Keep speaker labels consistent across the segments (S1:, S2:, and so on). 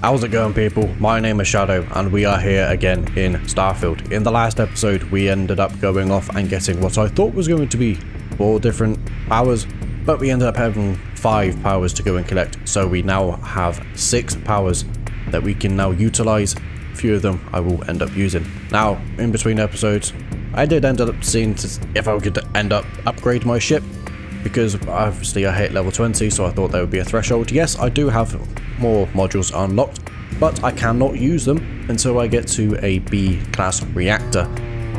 S1: How's it going, people? My name is Shadow and we are here again in Starfield. In the last episode we ended up going off and getting what I thought was going to be 4 different powers, but we ended up having 5 powers to go and collect, so we now have 6 powers that we can now utilize. A few of them I will end up using. Now, in between episodes, I did end up seeing if I could end up upgrade my ship, because obviously I hit level 20, so I thought there would be a threshold. Yes, I do have more modules unlocked, but I cannot use them until I get to a B class reactor.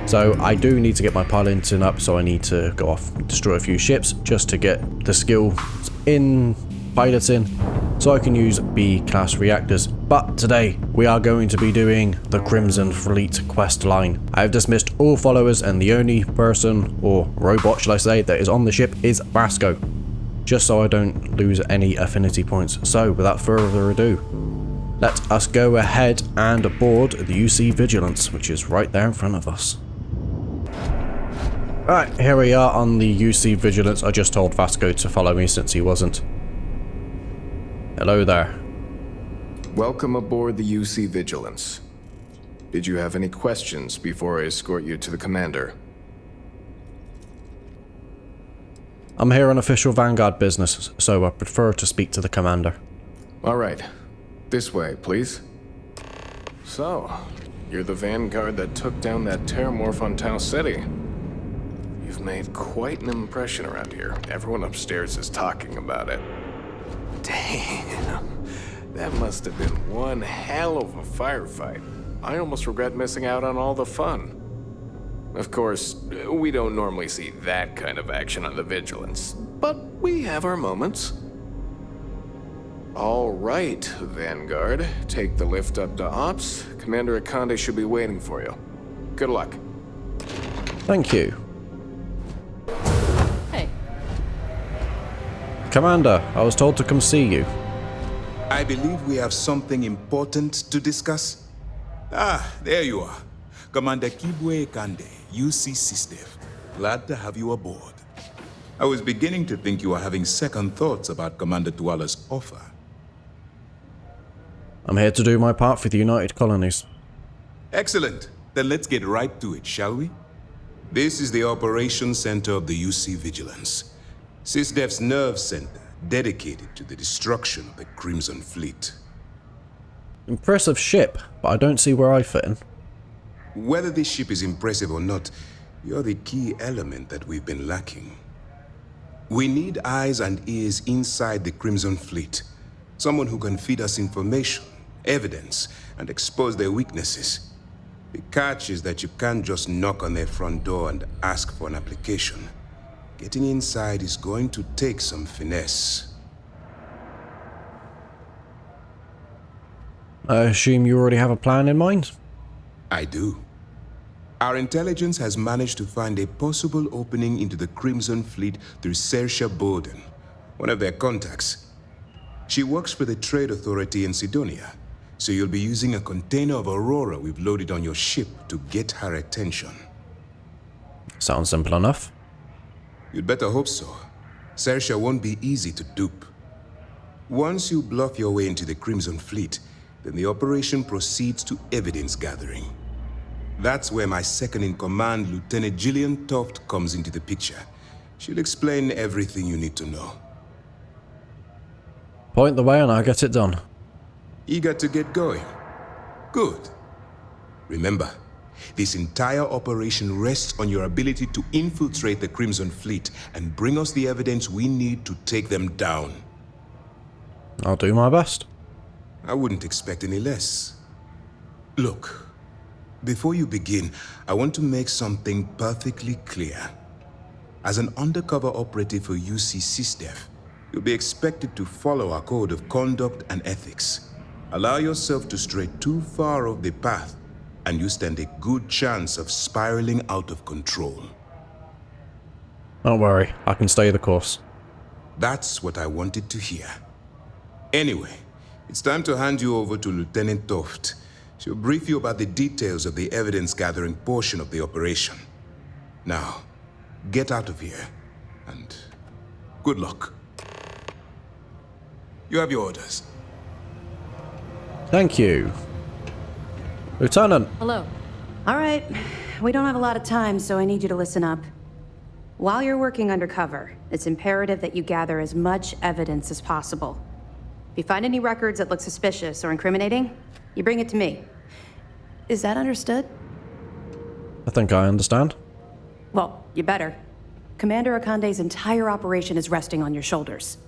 S1: So I do need to get my piloting up, so I need to go off and destroy a few ships just to get the skill in piloting so I can use B class reactors. But today we are going to be doing the Crimson Fleet quest line. I have dismissed all followers and the only person, or robot should I say, that is on the ship is Vasco, just so I don't lose any affinity points. So without further ado, let us go ahead and board the UC Vigilance, which is right there in front of us. Right, here we are on the UC Vigilance. I just told Vasco to follow me since he wasn't. Hello there.
S2: Welcome aboard the UC Vigilance. Did you have any questions before I escort you to the commander?
S1: I'm here on official Vanguard business, so I prefer to speak to the commander.
S2: All right. This way, please. So, you're the Vanguard that took down that terramorph on Tau City. You've made quite an impression around here. Everyone upstairs is talking about it. Damn. That must have been one hell of a firefight. I almost regret missing out on all the fun. Of course, we don't normally see that kind of action on the Vigilance, but we have our moments. All right, Vanguard. Take the lift up to Ops. Commander Akande should be waiting for you. Good luck.
S1: Thank you.
S3: Hey.
S1: Commander, I was told to come see you.
S4: I believe we have something important to discuss. Ah, there you are. Commander Kibwe Kande, UC SysDev. Glad to have you aboard. I was beginning to think you were having second thoughts about Commander Tuala's offer.
S1: I'm here to do my part for the United Colonies.
S4: Excellent. Then let's get right to it, shall we? This is the Operations Center of the UC Vigilance. SysDev's nerve center, dedicated to the destruction of the Crimson Fleet.
S1: Impressive ship, but I don't see where I fit in.
S4: Whether this ship is impressive or not, you're the key element that we've been lacking. We need eyes and ears inside the Crimson Fleet. Someone who can feed us information, evidence, and expose their weaknesses. The catch is that you can't just knock on their front door and ask for an application. Getting inside is going to take some finesse.
S1: I assume you already have a plan in mind?
S4: I do. Our intelligence has managed to find a possible opening into the Crimson Fleet through Saoirse Bowden, one of their contacts. She works for the Trade Authority in Sidonia, so you'll be using a container of Aurora we've loaded on your ship to get her attention.
S1: Sounds simple enough.
S4: You'd better hope so. Saoirse won't be easy to dupe. Once you bluff your way into the Crimson Fleet, then the operation proceeds to evidence gathering. That's where my second-in-command, Lieutenant Gillian Toft, comes into the picture. She'll explain everything you need to know.
S1: Point the way and I'll get it done.
S4: Eager to get going? Good. Remember, this entire operation rests on your ability to infiltrate the Crimson Fleet and bring us the evidence we need to take them down.
S1: I'll do my best.
S4: I wouldn't expect any less. Look, before you begin, I want to make something perfectly clear. As an undercover operative for UC SysDev, you'll be expected to follow our code of conduct and ethics. Allow yourself to stray too far off the path, and you stand a good chance of spiraling out of control.
S1: Don't worry, I can stay the course.
S4: That's what I wanted to hear. Anyway, it's time to hand you over to Lieutenant Toft. She'll brief you about the details of the evidence-gathering portion of the operation. Now, get out of here, and good luck. You have your orders.
S1: Thank you. Lieutenant.
S3: Hello. All right. We don't have a lot of time, so I need you to listen up. While you're working undercover, it's imperative that you gather as much evidence as possible. If you find any records that look suspicious or incriminating, you bring it to me. Is that understood?
S1: I think I understand.
S3: Well, you better. Commander Akande's entire operation is resting on your shoulders.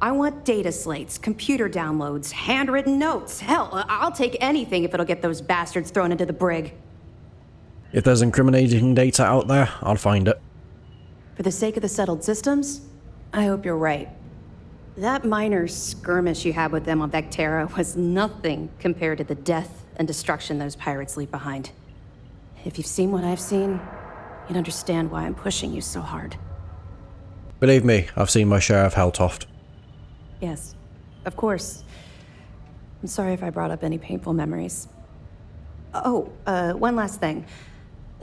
S3: I want data slates, computer downloads, handwritten notes. Hell, I'll take anything if it'll get those bastards thrown into the brig.
S1: If there's incriminating data out there, I'll find it.
S3: For the sake of the settled systems, I hope you're right. That minor skirmish you had with them on Vectera was nothing compared to the death and destruction those pirates leave behind. If you've seen what I've seen, you'd understand why I'm pushing you so hard.
S1: Believe me, I've seen my share of Helltoft.
S3: Yes, of course. I'm sorry if I brought up any painful memories. Oh, one last thing.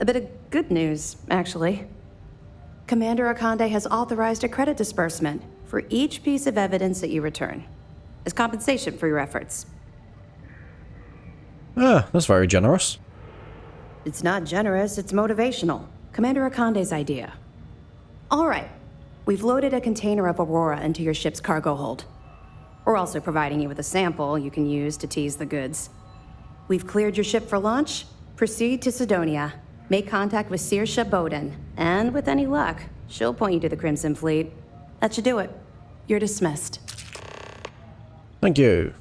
S3: A bit of good news, actually. Commander Akande has authorized a credit disbursement for each piece of evidence that you return, as compensation for your efforts.
S1: Ah, that's very generous.
S3: It's not generous, it's motivational. Commander Akande's idea. All right, we've loaded a container of Aurora into your ship's cargo hold. We're also providing you with a sample you can use to tease the goods. We've cleared your ship for launch. Proceed to Sidonia. Make contact with Saoirse Bowden, and with any luck, she'll point you to the Crimson Fleet. That should do it. You're dismissed.
S1: Thank you.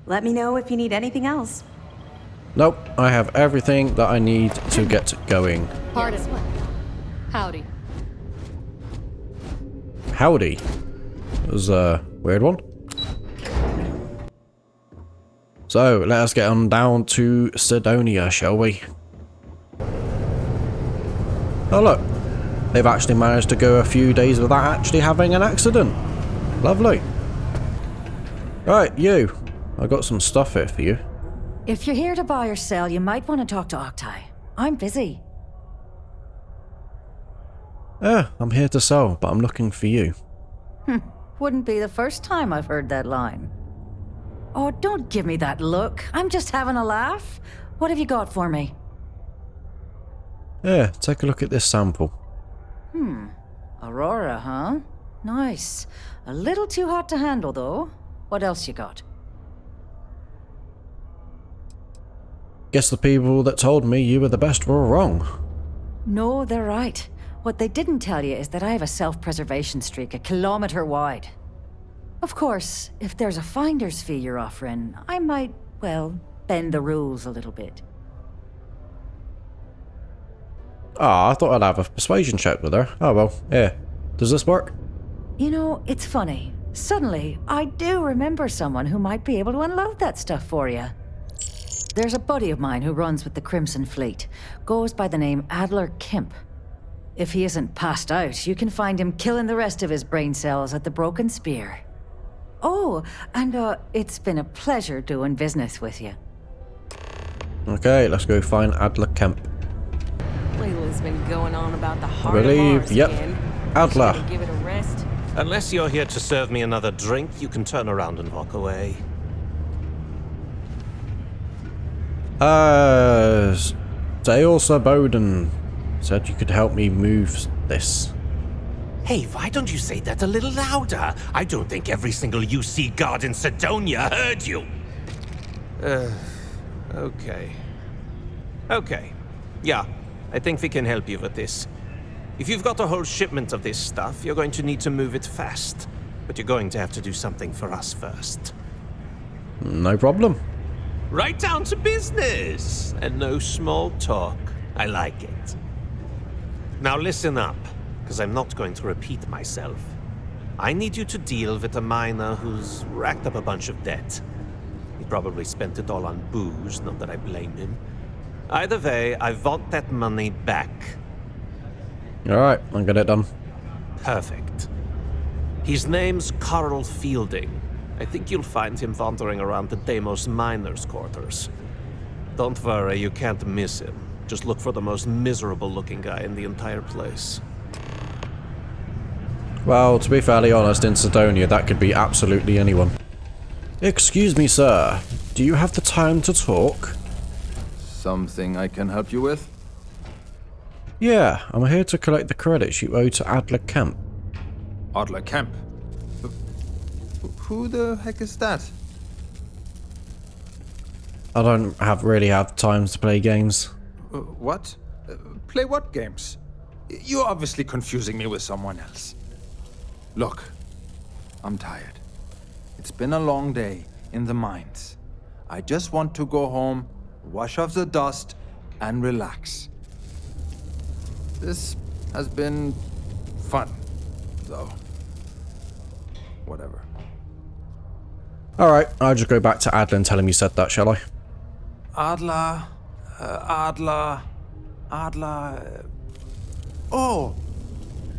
S3: Let me know if you need anything else.
S1: Nope, I have everything that I need to get going.
S5: Pardon. Howdy.
S1: Howdy. That was a weird one. So, let us get on down to Sidonia, shall we? Oh look, they've actually managed to go a few days without actually having an accident. Lovely. Right, you. I got some stuff here for you.
S6: If you're here to buy or sell, you might want to talk to Octai. I'm busy.
S1: I'm here to sell, but I'm looking for you.
S6: Wouldn't be the first time I've heard that line. Oh, don't give me that look. I'm just having a laugh. What have you got for me?
S1: Take a look at this sample.
S6: Aurora, huh? Nice. A little too hot to handle, though. What else you got?
S1: Guess the people that told me you were the best were wrong.
S6: No, they're right. What they didn't tell you is that I have a self-preservation streak 1 kilometer wide. Of course, if there's a finder's fee you're offering, I might, well, bend the rules a little bit.
S1: Ah, I thought I'd have a persuasion check with her. Oh well, yeah. Does this work?
S6: You know, it's funny. Suddenly, I do remember someone who might be able to unload that stuff for you. There's a buddy of mine who runs with the Crimson Fleet. Goes by the name Adler Kemp. If he isn't passed out, you can find him killing the rest of his brain cells at the Broken Spear. Oh, and it's been a pleasure doing business with you.
S1: Okay, let's go find Adler Kemp.
S5: Layla's been going on about the
S1: I
S5: heart of
S1: believe,
S5: Mars
S1: yep.
S5: again.
S1: Adler.
S5: Should we give it a rest?
S7: Unless you're here to serve me another drink, you can turn around and walk away.
S1: Saoirse Bowden said you could help me move this.
S7: Hey, why don't you say that a little louder? I don't think every single UC guard in Sidonia heard you. Okay. Okay. Yeah, I think we can help you with this. If you've got a whole shipment of this stuff, you're going to need to move it fast. But you're going to have to do something for us first.
S1: No problem.
S7: Right down to business! And no small talk. I like it. Now listen up, because I'm not going to repeat myself. I need you to deal with a miner who's racked up a bunch of debt. He probably spent it all on booze, not that I blame him. Either way, I want that money back.
S1: Alright, I'll get it done.
S7: Perfect. His name's Carl Fielding. I think you'll find him wandering around the Deimos miners' quarters. Don't worry, you can't miss him. Just look for the most miserable-looking guy in the entire place.
S1: Well, to be fairly honest, in Sidonia, that could be absolutely anyone. Excuse me, sir. Do you have the time to talk?
S8: Something I can help you with?
S1: Yeah, I'm here to collect the credits you owe to Adler Kemp.
S8: Adler Kemp? Who the heck is that?
S1: I don't really have time to play games.
S8: What? Play what games? You're obviously confusing me with someone else. Look, I'm tired. It's been a long day in the mines. I just want to go home, wash off the dust, and relax. This has been fun, though. Whatever.
S1: Alright, I'll just go back to Adler and tell him you said that, shall I?
S8: Adler. Oh,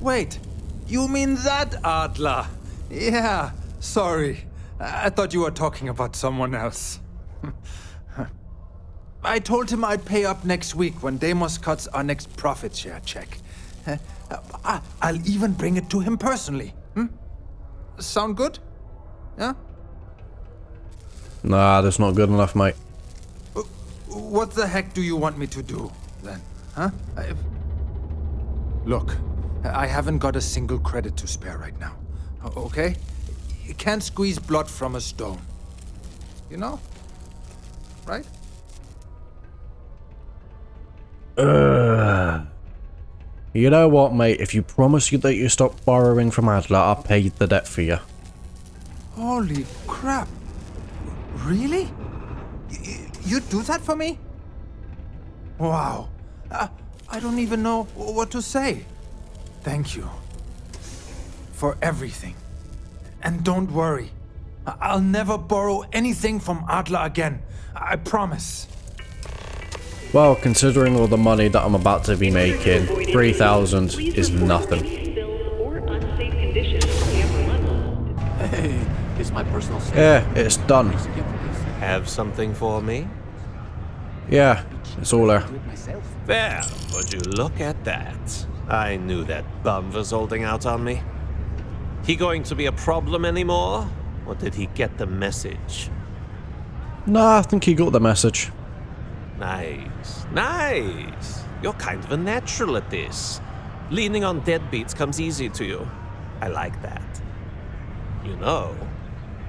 S8: wait. You mean that Adler? Yeah, sorry. I thought you were talking about someone else. I told him I'd pay up next week when Deimos cuts our next profit share check. I'll even bring it to him personally. Sound good? Yeah?
S1: Nah, that's not good enough, mate.
S8: What the heck do you want me to do, then? Huh? Look, I haven't got a single credit to spare right now. Okay? You can't squeeze blood from a stone. You know? Right?
S1: You know what, mate? If you promise you that you stop borrowing from Adler, I'll pay the debt for you.
S8: Holy crap. Really? You'd do that for me? Wow. I don't even know what to say. Thank you. For everything. And don't worry. I'll never borrow anything from Adler again. I promise.
S1: Well, considering all the money that I'm about to be making, 3,000 is nothing.
S7: Hey, it's my personal
S1: Yeah, it's done.
S7: Have something for me?
S1: Yeah, it's all there.
S7: There, would you look at that? I knew that bum was holding out on me. He going to be a problem anymore? Or did he get the message?
S1: Nah, I think he got the message.
S7: Nice, nice. You're kind of a natural at this. Leaning on deadbeats comes easy to you. I like that. You know,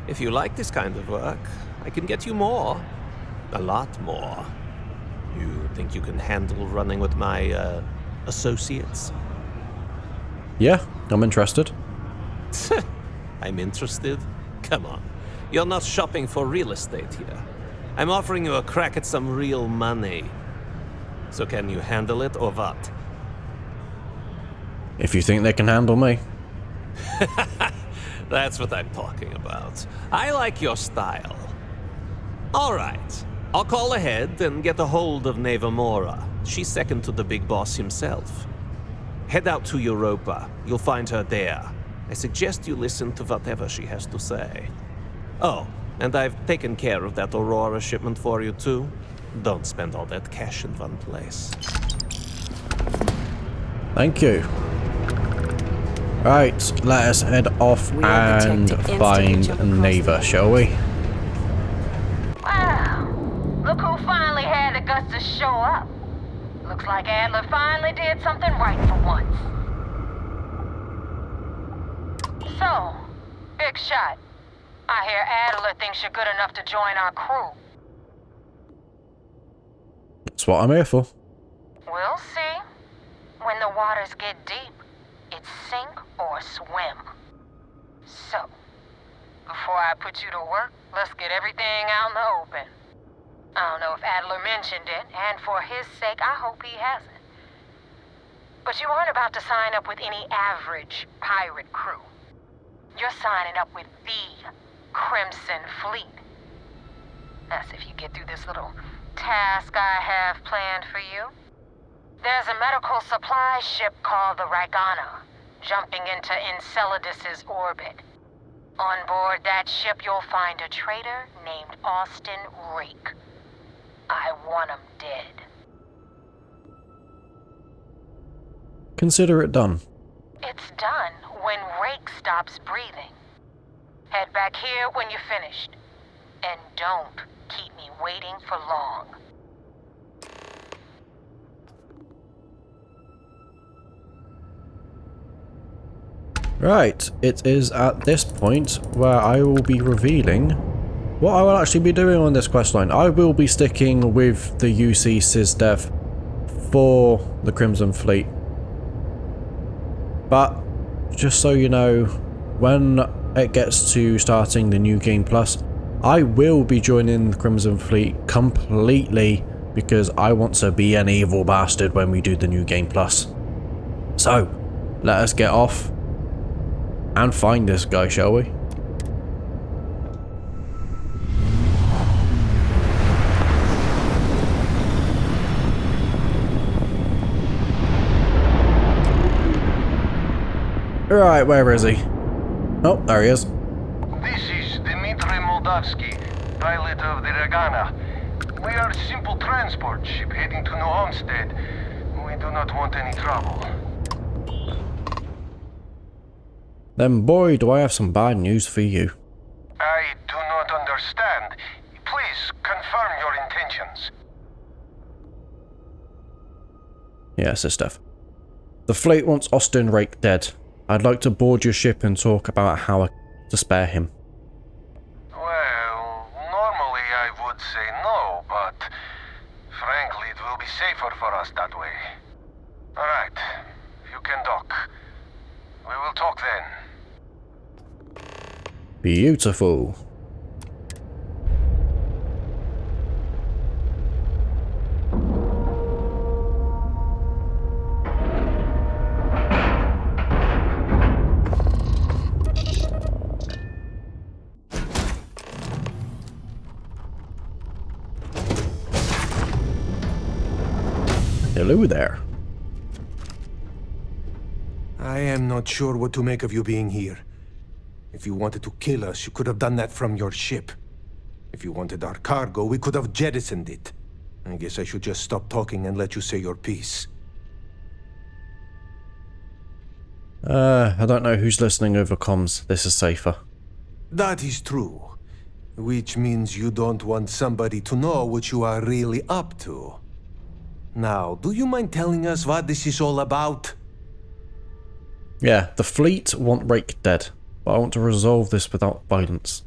S7: if you like this kind of work, I can get you more. A lot more. You think you can handle running with my, associates?
S1: Yeah, I'm interested.
S7: I'm interested? Come on. You're not shopping for real estate here. I'm offering you a crack at some real money. So can you handle it or what?
S1: If you think they can handle me.
S7: That's what I'm talking about. I like your style. All right. I'll call ahead and get a hold of Nevamora. She's second to the big boss himself. Head out to Europa. You'll find her there. I suggest you listen to whatever she has to say. Oh, and I've taken care of that Aurora shipment for you too. Don't spend all that cash in one place.
S1: Thank you. Right, let us head off and find Neva, shall we?
S9: Wow, look who finally had the guts to show up. Looks like Adler finally did something right for once. So, big shot. I hear Adler thinks you're good enough to join our crew.
S1: That's what I'm here for.
S9: We'll see. When the waters get deep, it's sink or swim. So, before I put you to work, let's get everything out in the open. I don't know if Adler mentioned it, and for his sake, I hope he hasn't. But you aren't about to sign up with any average pirate crew. You're signing up with the Crimson Fleet. That's if you get through this little task I have planned for you. There's a medical supply ship called the Ragana, jumping into Enceladus's orbit. On board that ship, you'll find a traitor named Austin Rake. I want him dead.
S1: Consider it done.
S9: It's done when Rake stops breathing. Head back here when you're finished. And don't keep me waiting for long.
S1: Right, it is at this point where I will be revealing what I will actually be doing on this questline. I will be sticking with the UC SysDev for the Crimson Fleet. But, just so you know, when it gets to starting the New Game Plus, I will be joining the Crimson Fleet completely because I want to be an evil bastard when we do the New Game Plus. So, let us get off and find this guy, shall we? Right, where is he? Oh, there he is.
S10: This is Dmitry Moldavsky, pilot of the Ragana. We are a simple transport ship heading to New Homestead. We do not want any trouble.
S1: Then boy, do I have some bad news for you.
S10: I do not understand. Please confirm your intentions.
S1: Yes, this stuff. The fleet wants Austin Rake dead. I'd like to board your ship and talk about how to spare him.
S10: Well, normally I would say no, but frankly it will be safer for us that way. Alright, you can dock. We will talk then.
S1: Beautiful. Hello there.
S10: I am not sure what to make of you being here. If you wanted to kill us, you could have done that from your ship. If you wanted our cargo, we could have jettisoned it. I guess I should just stop talking and let you say your piece.
S1: I don't know who's listening over comms. This is safer.
S10: That is true. Which means you don't want somebody to know what you are really up to. Now, do you mind telling us what this is all about?
S1: Yeah, the fleet want Rake dead, but I want to resolve this without violence.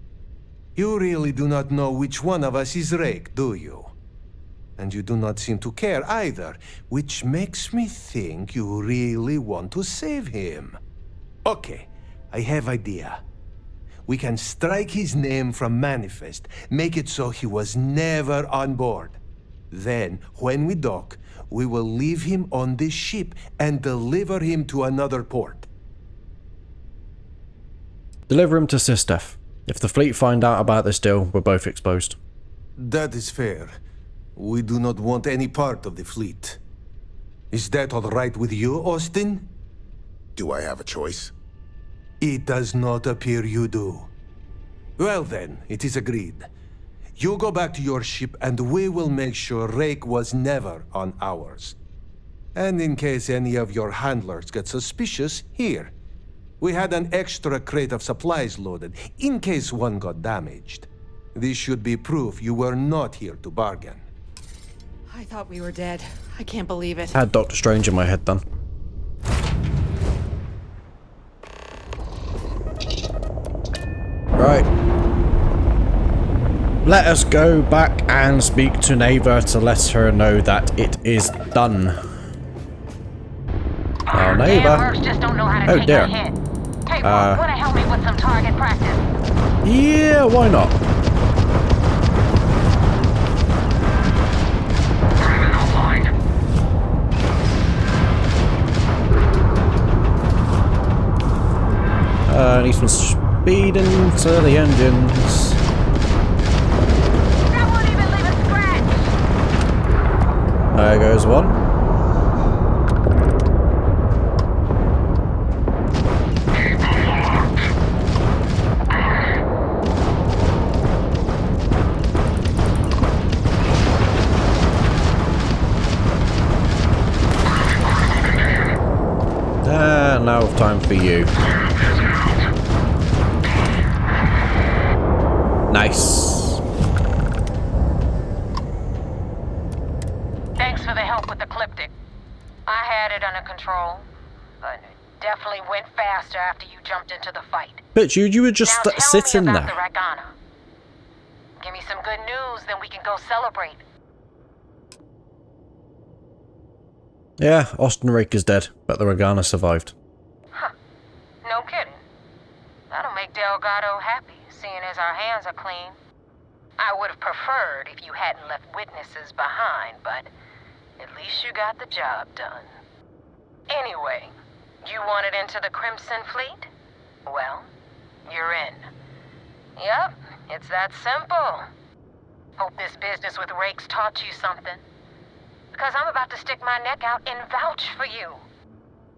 S10: You really do not know which one of us is Rake, do you? And you do not seem to care either, which makes me think you really want to save him. Okay, I have idea. We can strike his name from Manifest, make it so he was never on board. Then, when we dock, we will leave him on this ship and deliver him to another port.
S1: Deliver him to SysDef. If the fleet find out about this deal, we're both exposed.
S10: That is fair. We do not want any part of the fleet. Is that all right with you, Austin?
S4: Do I have a choice?
S10: It does not appear you do. Well then, it is agreed. You go back to your ship and we will make sure Rake was never on ours. And in case any of your handlers get suspicious, here. We had an extra crate of supplies loaded, in case one got damaged. This should be proof you were not here to bargain.
S5: I thought we were dead. I can't believe it.
S1: I had Doctor Strange in my head then. Right. Let us go back and speak to Neva to let her know that it is done. Now, Neva.
S9: Just don't know how to
S1: Oh
S9: take
S1: dear.
S9: a hit. Hey, wanna help me with some target practice?
S1: Yeah, why not? Need some speed into the engines.
S9: That won't even leave a scratch.
S1: There goes one. Now time for you. Nice.
S9: under control, but it definitely went faster after you jumped into the fight.
S1: Bitch, you were just
S9: Now tell
S1: sitting
S9: me about
S1: there.
S9: the Ragana. Give me some good news, then we can go celebrate.
S1: Yeah, Austin Rake is dead, but the Ragana survived.
S9: Huh. No kidding. That'll make Delgado happy, seeing as our hands are clean. I would have preferred if you hadn't left witnesses behind, but at least you got the job done. Anyway, you wanted into the Crimson Fleet? Well, you're in. Yep, it's that simple. Hope this business with Rake's taught you something. Because I'm about to stick my neck out and vouch for you.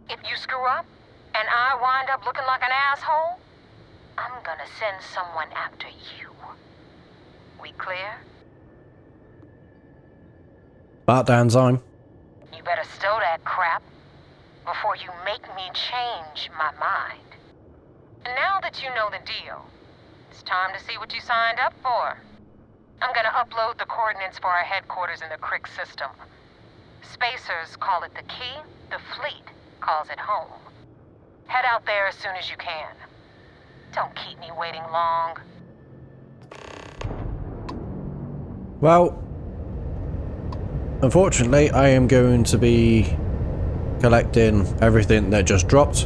S9: If you screw up, and I wind up looking like an asshole, I'm gonna send someone after you. We clear?
S1: About damn time.
S9: You better stow that crap before you make me change my mind. And now that you know the deal, it's time to see what you signed up for. I'm gonna upload the coordinates for our headquarters in the Crick system. Spacers call it the key, the fleet calls it home. Head out there as soon as you can. Don't keep me waiting long.
S1: Well, unfortunately, I am going to be collecting everything that just dropped,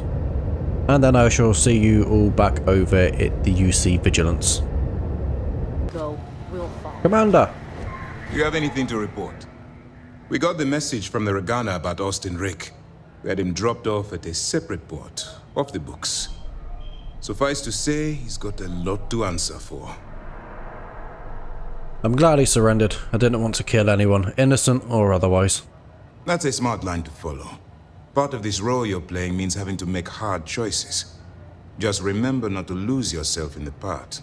S1: and then I shall see you all back over at the UC Vigilance.
S3: Go, we'll fall.
S1: Commander!
S4: Do you have anything to report? We got the message from the Ragana about Austin Rake. We had him dropped off at a separate port, off the books. Suffice to say, he's got a lot to answer for.
S1: I'm glad he surrendered. I didn't want to kill anyone, innocent or otherwise.
S4: That's a smart line to follow. Part of this role you're playing means having to make hard choices. Just remember not to lose yourself in the part.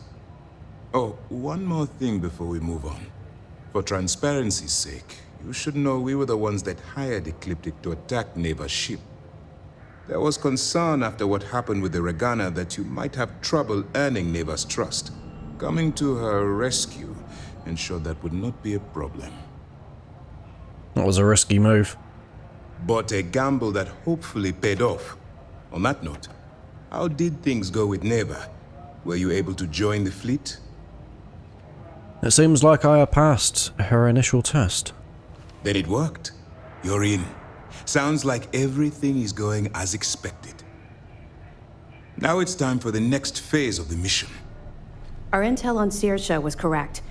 S4: Oh, one more thing before we move on. For transparency's sake, you should know we were the ones that hired Ecliptic to attack Neva's ship. There was concern after what happened with the Ragana that you might have trouble earning Neva's trust. Coming to her rescue ensured that would not be a problem.
S1: That was a risky move.
S4: But a gamble that hopefully paid off. On that note, how did things go with Neva? Were you able to join the fleet?
S1: It seems like I passed her initial test.
S4: Then it worked. You're in. Sounds like everything is going as expected. Now it's time for the next phase of the mission.
S3: Our intel on Saoirse was correct.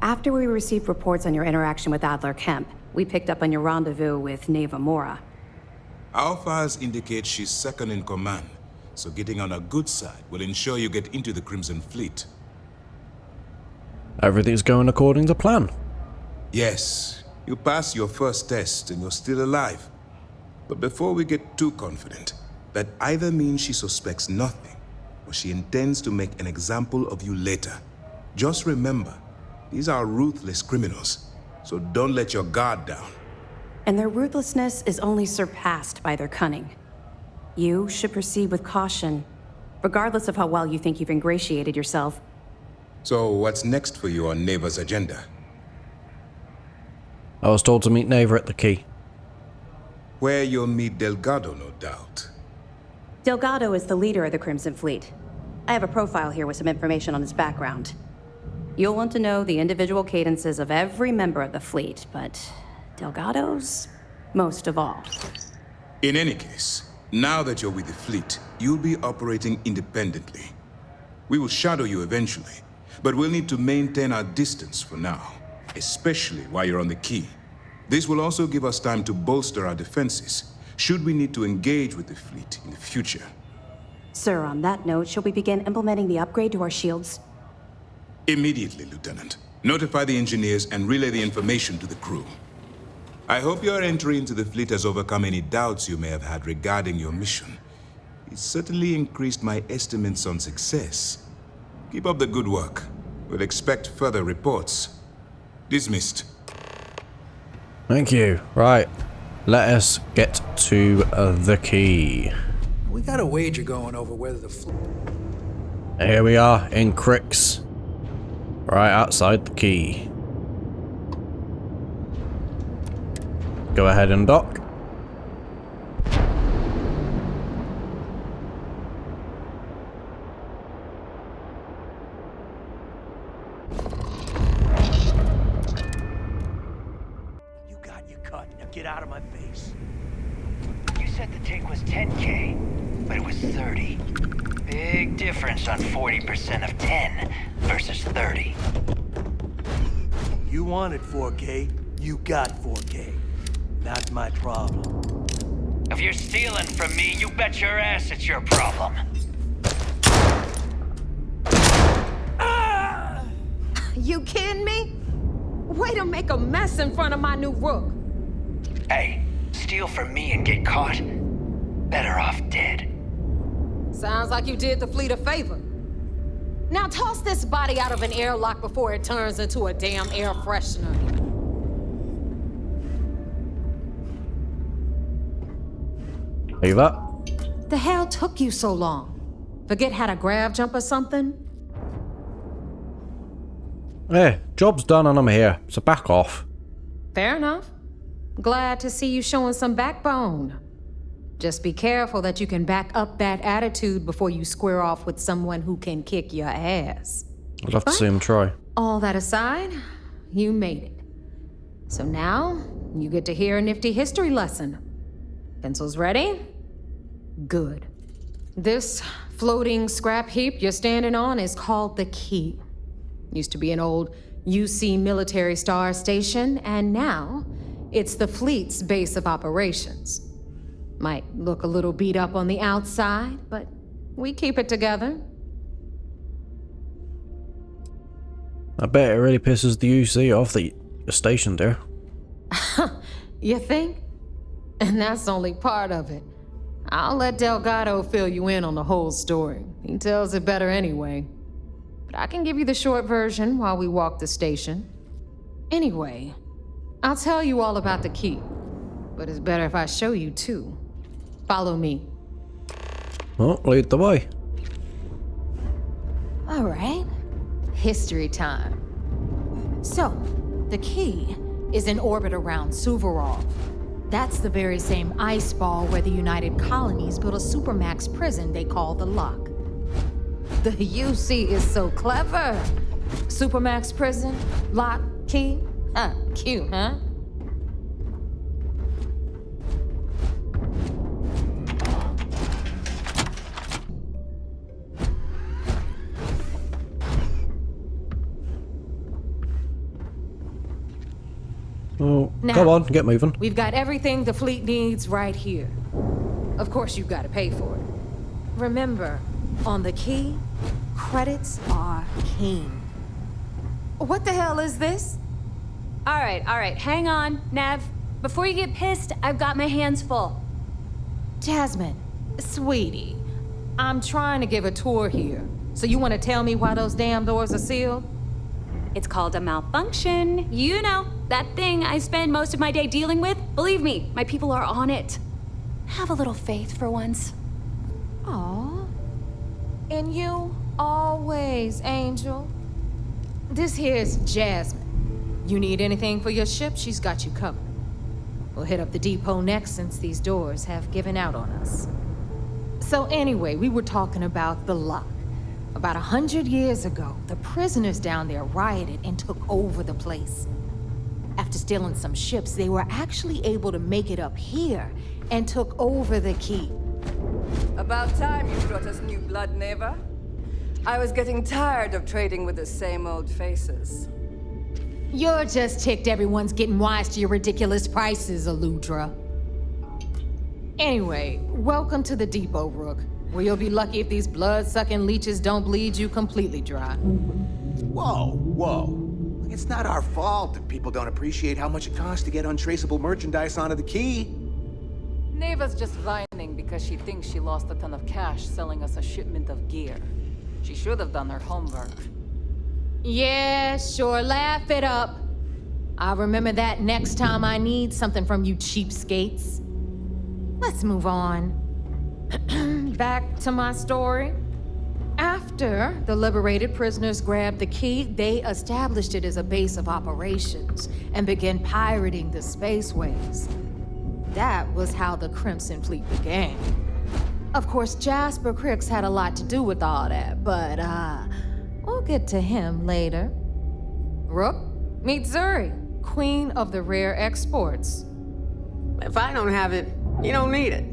S3: After we received reports on your interaction with Adler Kemp, we picked up on your rendezvous with Neva Mora.
S4: Our files indicate she's second in command, so getting on her good side will ensure you get into the Crimson Fleet.
S1: Everything's going according to plan.
S4: Yes, you passed your first test and you're still alive. But before we get too confident, that either means she suspects nothing, or she intends to make an example of you later. Just remember, these are ruthless criminals, so don't let your guard down.
S3: And their ruthlessness is only surpassed by their cunning. You should proceed with caution, regardless of how well you think you've ingratiated yourself.
S4: So what's next for you on Neva's agenda?
S1: I was told to meet Neva at the key.
S4: Where you'll meet Delgado, no doubt.
S3: Delgado is the leader of the Crimson Fleet. I have a profile here with some information on his background. You'll want to know the individual cadences of every member of the fleet, but Delgado's most of all.
S4: In any case, now that you're with the fleet, you'll be operating independently. We will shadow you eventually, but we'll need to maintain our distance for now, especially while you're on the key. This will also give us time to bolster our defenses, should we need to engage with the fleet in the future.
S3: Sir, on that note, shall we begin implementing the upgrade to our shields?
S4: Immediately, Lieutenant. Notify the engineers and relay the information to the crew. I hope your entry into the fleet has overcome any doubts you may have had regarding your mission. It certainly increased my estimates on success. Keep up the good work. We'll expect further reports. Dismissed.
S1: Thank you. Right. Let us get to the key.
S11: We got a wager going over whether the
S1: Here we are in Crick's. Right outside the key. Go ahead and dock.
S12: think was 10K, but it was 30. Big difference on 40% of 10 versus 30.
S13: You wanted 4K, you got 4K. Not my problem.
S12: If you're stealing from me, you bet your ass it's your problem.
S5: You kidding me? Way to make a mess in front of my new rook.
S12: Hey, steal from me and get caught? Better off dead.
S5: Sounds like you did the fleet a favor. Now toss this body out of an airlock before it turns into a damn air freshener.
S1: Ava?
S5: The hell took you so long? Forget how to grav jump or something?
S1: Hey, job's done and I'm here, so back off.
S5: Fair enough. Glad to see you showing some backbone. Just be careful that you can back up that attitude before you square off with someone who can kick your ass.
S1: I'd love to see him try.
S5: All that aside, you made it. So now, you get to hear a nifty history lesson. Pencils ready? Good. This floating scrap heap you're standing on is called the Key. Used to be an old UC military star station, and now it's the fleet's base of operations. Might look a little beat up on the outside, but we keep it together.
S1: I bet it really pisses the UC off that you're stationed there.
S5: You think? And that's only part of it. I'll let Delgado fill you in on the whole story. He tells it better anyway. But I can give you the short version while we walk the station. Anyway, I'll tell you all about the Key. But it's better if I show you too. Follow me.
S1: Well, lead the way.
S5: All right. History time. So, the Key is in orbit around Suvorov. That's the very same ice ball where the United Colonies built a supermax prison they call the Lock. The UC is so clever. Supermax prison, Lock, Key. Cute, huh?
S1: Oh,
S5: Now,
S1: come on, get moving.
S5: We've got everything the fleet needs right here. Of course, you've got to pay for it. Remember, on the Key, credits are king. What the hell is this?
S14: All right, hang on, Nev. Before you get pissed, I've got my hands full.
S5: Jasmine, sweetie, I'm trying to give a tour here. So you want to tell me why those damn doors are sealed?
S14: It's called a malfunction. You know, that thing I spend most of my day dealing with. Believe me, my people are on it. Have a little faith for once.
S5: Aw. And you always, Angel. This here's Jasmine. You need anything for your ship, she's got you covered. We'll hit up the depot next since these doors have given out on us. So anyway, we were talking about the Lock. About 100 years ago, the prisoners down there rioted and took over the place. After stealing some ships, they were actually able to make it up here and took over the Key.
S15: About time you brought us new blood, Neva. I was getting tired of trading with the same old faces.
S5: You're just ticked everyone's getting wise to your ridiculous prices, Aludra. Anyway, welcome to the depot, Rook, where you'll be lucky if these blood-sucking leeches don't bleed you completely dry.
S16: Whoa. It's not our fault if people don't appreciate how much it costs to get untraceable merchandise onto the Key.
S15: Neva's just whining because she thinks she lost a ton of cash selling us a shipment of gear. She should have done her homework.
S5: Yeah, sure, laugh it up. I'll remember that next time I need something from you cheapskates. Let's move on. Back to my story. After the liberated prisoners grabbed the Key, they established it as a base of operations and began pirating the spaceways. That was how the Crimson Fleet began. Of course, Jasper Cricks had a lot to do with all that, but we'll get to him later. Rook, meet Zuri, queen of the rare exports.
S17: If I don't have it, you don't need it.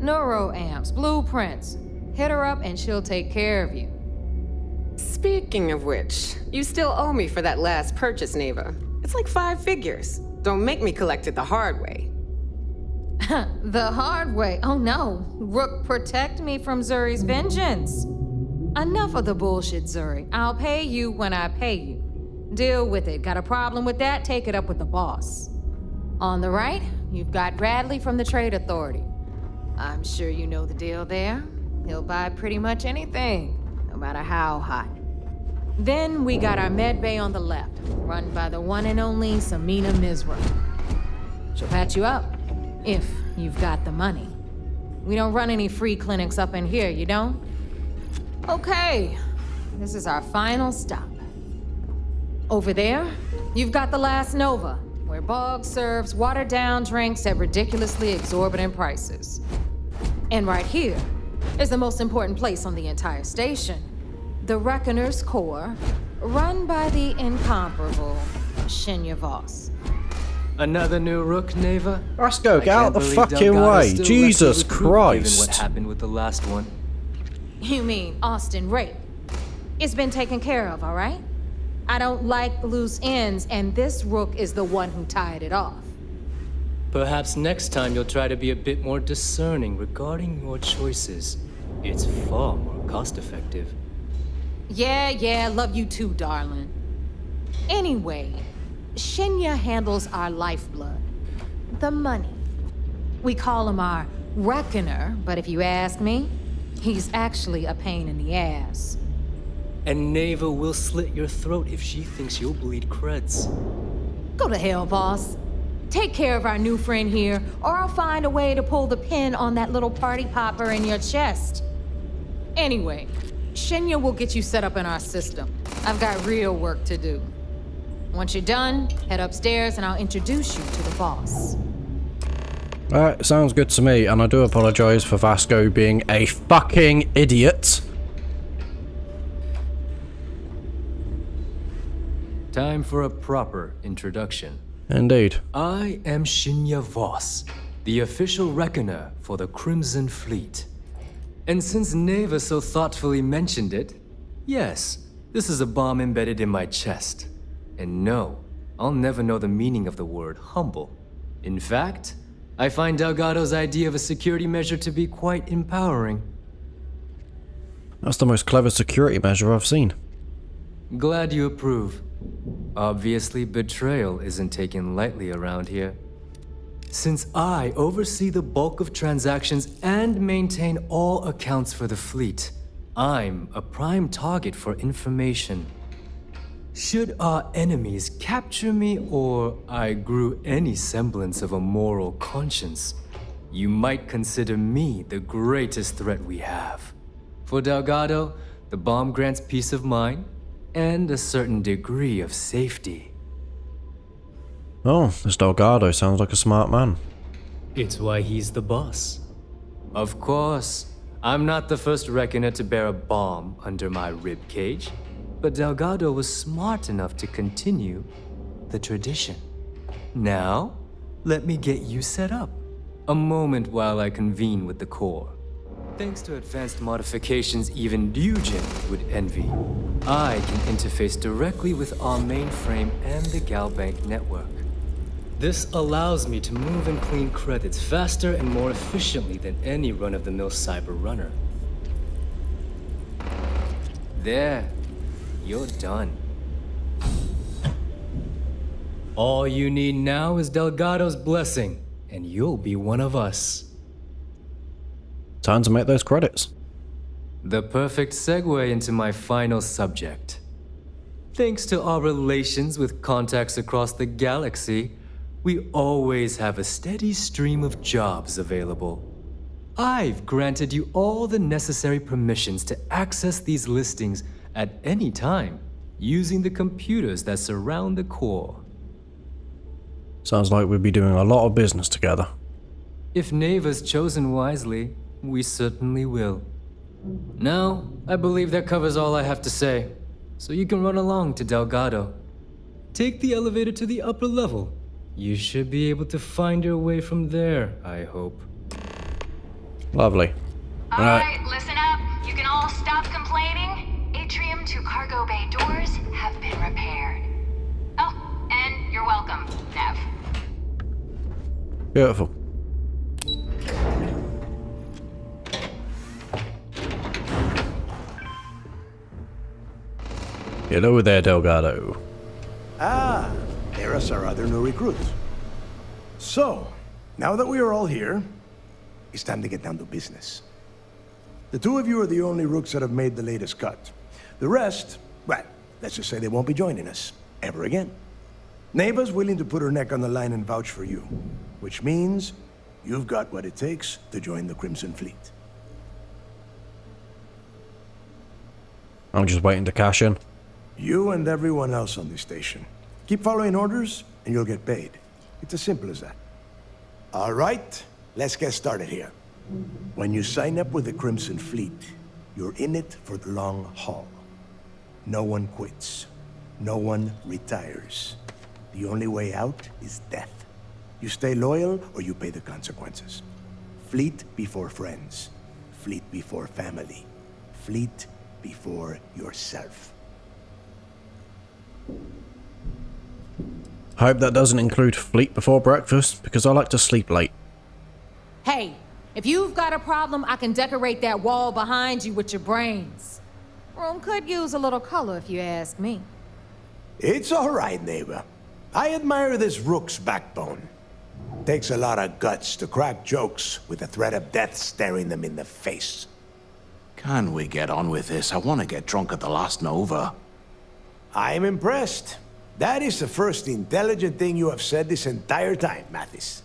S5: Neuroamps, blueprints. Hit her up and she'll take care of you.
S17: Speaking of which, you still owe me for that last purchase, Neva. It's like 5 figures. Don't make me collect it the hard way.
S5: The hard way? Oh no. Rook, protect me from Zuri's vengeance. Enough of the bullshit, Zuri. I'll pay you when I pay you. Deal with it. Got a problem with that? Take it up with the boss. On the right, you've got Bradley from the Trade Authority. I'm sure you know the deal there. He'll buy pretty much anything, no matter how hot. Then we got our med bay on the left, run by the one and only Samina Mizra. She'll patch you up, if you've got the money. We don't run any free clinics up in here, you don't? Okay, this is our final stop. Over there, you've got the Last Nova, where Bog serves watered-down drinks at ridiculously exorbitant prices. And right here is the most important place on the entire station, the Reckoner's Core, run by the incomparable Shinya Voss.
S18: Another new Rook, Neva?
S1: Roscoe, get out the fucking way. Jesus Christ.
S18: Given what happened with the last one.
S5: You mean Austin Rape? It's been taken care of, all right? I don't like loose ends, and this Rook is the one who tied it off.
S18: Perhaps next time you'll try to be a bit more discerning regarding your choices. It's far more cost-effective.
S5: Yeah, love you too, darling. Anyway, Shinya handles our lifeblood, the money. We call him our Reckoner, but if you ask me, he's actually a pain in the ass.
S18: And Neva will slit your throat if she thinks you'll bleed creds.
S5: Go to hell, boss. Take care of our new friend here, or I'll find a way to pull the pin on that little party popper in your chest. Anyway, Shinya will get you set up in our system. I've got real work to do. Once you're done, head upstairs and I'll introduce you to the boss.
S1: Alright, sounds good to me, and I do apologize for Vasco being a fucking idiot.
S18: Time for a proper introduction.
S1: Indeed.
S18: I am Shinya Voss, the official reckoner for the Crimson Fleet. And since Neva so thoughtfully mentioned it, yes, this is a bomb embedded in my chest. And no, I'll never know the meaning of the word humble. In fact, I find Delgado's idea of a security measure to be quite empowering.
S1: That's the most clever security measure I've seen.
S18: Glad you approve. Obviously, betrayal isn't taken lightly around here. Since I oversee the bulk of transactions and maintain all accounts for the fleet, I'm a prime target for information. Should our enemies capture me or I grew any semblance of a moral conscience, you might consider me the greatest threat we have. For Delgado, the bomb grants peace of mind and a certain degree of safety.
S1: Oh, this Delgado sounds like a smart man.
S18: It's why he's the boss. Of course, I'm not the first reckoner to bear a bomb under my ribcage, but Delgado was smart enough to continue the tradition. Now, let me get you set up. A moment while I convene with the core. Thanks to advanced modifications even Dugin would envy, I can interface directly with our mainframe and the Galbank network. This allows me to move and clean credits faster and more efficiently than any run-of-the-mill cyber runner. There, you're done. All you need now is Delgado's blessing, and you'll be one of us.
S1: Time to make those credits.
S18: The perfect segue into my final subject. Thanks to our relations with contacts across the galaxy, we always have a steady stream of jobs available. I've granted you all the necessary permissions to access these listings at any time, using the computers that surround the core.
S1: Sounds like we'd be doing a lot of business together.
S18: If Neva's chosen wisely, we certainly will. Now, I believe that covers all I have to say, so you can run along to Delgado. Take the elevator to the upper level. You should be able to find your way from there, I hope.
S1: Lovely.
S14: Alright, listen up. You can all stop complaining. Atrium to cargo bay doors have been repaired. Oh, and you're welcome, Nev.
S1: Beautiful. Hello there, Delgado.
S13: Ah, there's our other new recruit. So, now that we are all here, it's time to get down to business. The two of you are the only rooks that have made the latest cut. The rest, well, let's just say they won't be joining us ever again. Neva's willing to put her neck on the line and vouch for you, which means you've got what it takes to join the Crimson Fleet.
S1: I'm just waiting to cash in.
S13: You and everyone else on this station. Keep following orders, and you'll get paid. It's as simple as that. All right, let's get started here. When you sign up with the Crimson Fleet, you're in it for the long haul. No one quits. No one retires. The only way out is death. You stay loyal, or you pay the consequences. Fleet before friends. Fleet before family. Fleet before yourself.
S1: Hope that doesn't include fleet before breakfast, because I like to sleep late.
S5: Hey, if you've got a problem, I can decorate that wall behind you with your brains. Room could use a little color if you ask me.
S13: It's all right, neighbor. I admire this rook's backbone. Takes a lot of guts to crack jokes with the threat of death staring them in the face.
S16: Can we get on with this? I want to get drunk at the last Nova.
S13: I'm impressed. That is the first intelligent thing you have said this entire time, Mathis.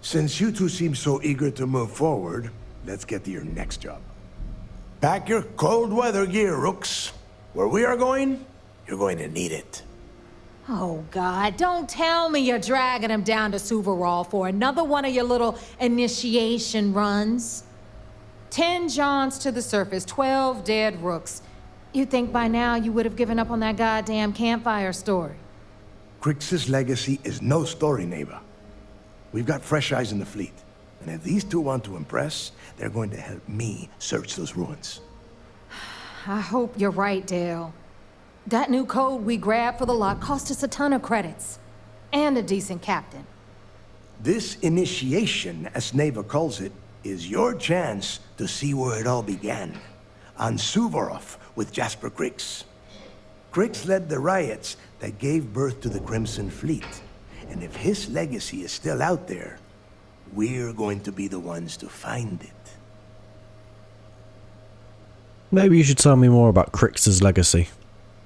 S13: Since you two seem so eager to move forward, let's get to your next job. Pack your cold weather gear, rooks. Where we are going, you're going to need it.
S5: Oh, God, don't tell me you're dragging him down to Suvarol for another one of your little initiation runs. 10 Johns to the surface, 12 dead rooks. You'd think by now you would have given up on that goddamn campfire story.
S13: Crix's legacy is no story, neighbor. We've got fresh eyes in the fleet. And if these two want to impress, they're going to help me search those ruins.
S5: I hope you're right, Dale. That new code we grabbed for the lot cost us a ton of credits. And a decent captain.
S13: This initiation, as Neva calls it, is your chance to see where it all began. On Suvorov with Jasper Crix. Crix led the riots that gave birth to the Crimson Fleet. And if his legacy is still out there, we're going to be the ones to find it.
S1: Maybe you should tell me more about Crix's legacy.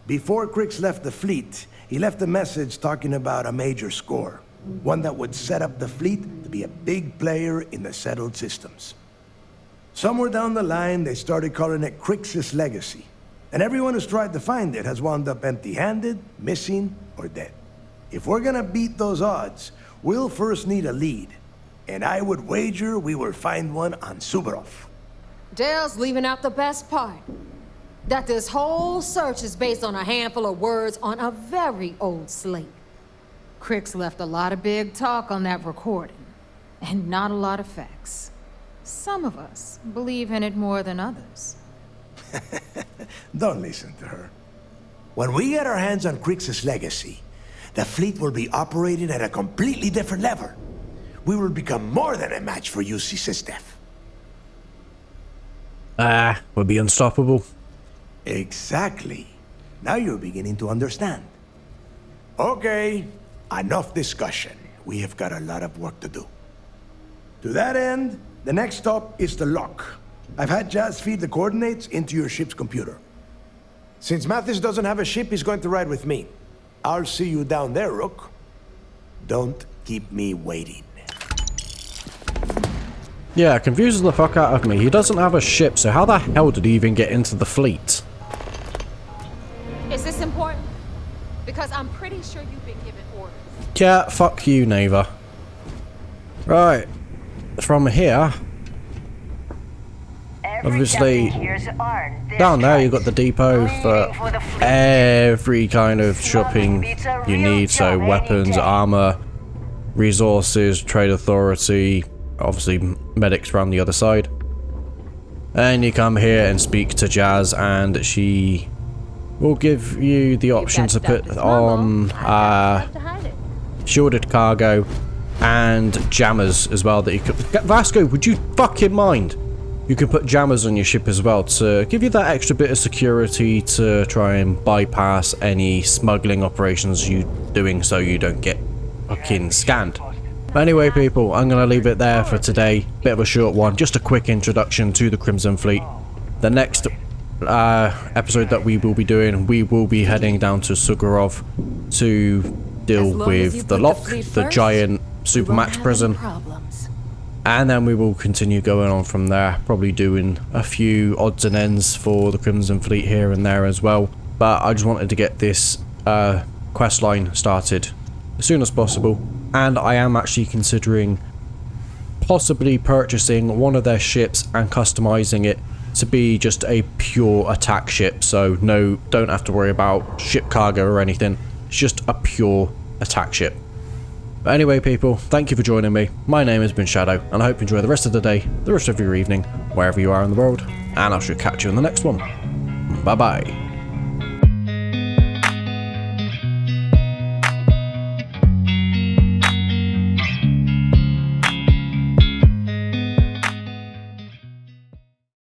S13: Before Crix left the fleet, he left a message talking about a major score. One that would set up the fleet to be a big player in the settled systems. Somewhere down the line, they started calling it Crix's legacy. And everyone who's tried to find it has wound up empty-handed, missing, or dead. If we're gonna beat those odds, we'll first need a lead. And I would wager we will find one on Suvorov.
S5: Dale's leaving out the best part. That this whole search is based on a handful of words on a very old slate. Crix left a lot of big talk on that recording, and not a lot of facts. Some of us believe in it more than others.
S13: Don't listen to her. When we get our hands on Crix's legacy, the fleet will be operating at a completely different level. We will become more than a match for UC Systef.
S1: We'll be unstoppable.
S13: Exactly. Now you're beginning to understand. Okay, enough discussion. We have got a lot of work to do. To that end, the next stop is the lock. I've had Jazz feed the coordinates into your ship's computer. Since Mathis doesn't have a ship, he's going to ride with me. I'll see you down there, Rook. Don't keep me waiting.
S1: Yeah, it confuses the fuck out of me. He doesn't have a ship, so how the hell did he even get into the fleet?
S5: Is this important? Because I'm pretty sure you've been given orders.
S1: Yeah, fuck you, Neva. Right. From here, obviously, down there you've got the depot for every kind of shopping you need. So weapons, armor, resources, trade authority, obviously medics around the other side. And you come here and speak to Jazz, and she will give you the option to put on shielded cargo and jammers as well that you could... Vasco, would you fucking mind? You can put jammers on your ship as well to give you that extra bit of security to try and bypass any smuggling operations you doing so you don't get fucking scanned. But anyway, people, I'm going to leave it there for today. Bit of a short one, just a quick introduction to the Crimson Fleet. The next episode that we will be doing, we will be heading down to Sugarov to deal with the Lock, the giant Supermax prison. And then we will continue going on from there, probably doing a few odds and ends for the Crimson Fleet here and there as well. But I just wanted to get this quest line started as soon as possible. And I am actually considering possibly purchasing one of their ships and customizing it to be just a pure attack ship. So no, don't have to worry about ship cargo or anything. It's just a pure attack ship. But anyway, people, thank you for joining me. My name has been Shadow, and I hope you enjoy the rest of the day, the rest of your evening, wherever you are in the world, and I shall catch you in the next one. Bye bye.